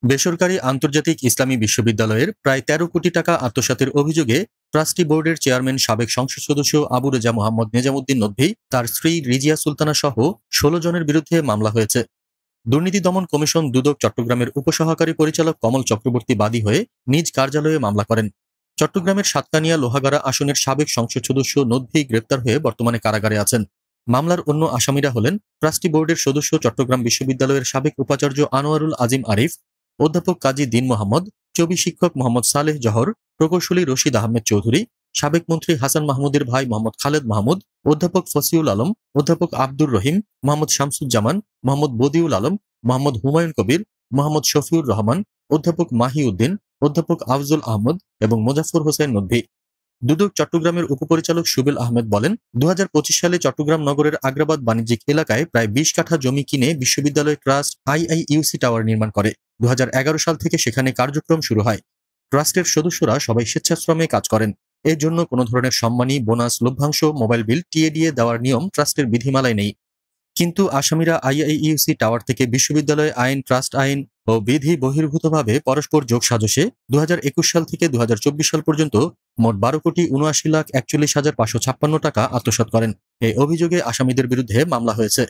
বেসরকারি আন্তর্জাতিক ইসলামী বিশ্ববিদ্যালয়ের প্রায় ১৩ কোটি টাকা আত্মসাতের অভিযোগে ট্রাস্টি বোর্ডের চেয়ারম্যান সাবেক সংসদ সদস্য আবু রেজা মোহাম্মদ নেজামুদ্দিন নদভী, তার স্ত্রী রিজিয়া সুলতানা সহ ১৬ জনের বিরুদ্ধে মামলা হয়েছে। দুর্নীতি দমন কমিশন দুদক চট্টগ্রামের উপসহকারী পরিচালক কমল চক্রবর্তী বাদী হয়ে নিজ কার্যালয়ে মামলা করেন। চট্টগ্রামের সাতকানিয়া লোহাগাড়া আসনের সাবেক সংসদ সদস্য নদভী গ্রেপ্তার হয়ে বর্তমানে কারাগারে আছেন। মামলার অন্য আসামিরা হলেন ট্রাস্টি বোর্ডের সদস্য চট্টগ্রাম বিশ্ববিদ্যালয়ের সাবেক উপাচার্য আনোয়ারুল আজিম আরিফ, অধ্যাপক কাজী দীন মোহাম্মদ, চবি শিক্ষক মোহাম্মদ সালেহ জহর, প্রকৌশলী রশিদ আহমেদ চৌধুরী, সাবেক মন্ত্রী হাসান মাহমুদের ভাই মোহাম্মদ খালেদ মাহমুদ, অধ্যাপক ফসিউল আলম, অধ্যাপক আব্দুর রহিম, মোহাম্মদ শামসুজ্জামান, মোহাম্মদ বদিউল আলম, মোহাম্মদ হুমায়ুন কবির, মোহাম্মদ শফিউর রহমান, অধ্যাপক মাহি উদ্দিন, অধ্যাপক আফজল আহমদ এবং মোজাফফর হোসেন নদভী। দুদক চট্টগ্রামের উপপরিচালক সুবেল আহমেদ বলেন, ২০২৫ সালে চট্টগ্রাম নগরের আগ্রাবাদ বাণিজ্যিক এলাকায় প্রায় ২০ কাঠা জমি কিনে বিশ্ববিদ্যালয় ট্রাস্ট আইআইইউসি টাওয়ার নির্মাণ করে। ২০১১ সাল থেকে সেখানে কার্যক্রম শুরু হয়। ট্রাস্টের সদস্যরা সবাই স্বেচ্ছাশ্রমে কাজ করেন। এর জন্য কোনো ধরনের সম্মানী, বোনাস, লভ্যাংশ, মোবাইল বিল, টিএডিএ দেওয়ার নিয়ম ট্রাস্টের বিধিমালায় নেই। কিন্তু আসামিরা আইআইইউসি টাওয়ার থেকে বিশ্ববিদ্যালয় আইন, ট্রাস্ট আইন ও বিধি বহির্ভূতভাবে পরস্পর যোগসাজশে ২০২১ সাল থেকে ২০২৪ সাল পর্যন্ত মোট ১২,৭৯,৪১,৫৫৬ টাকা আত্মসাৎ করেন। এই অভিযোগে আসামিদের বিরুদ্ধে মামলা হয়েছে।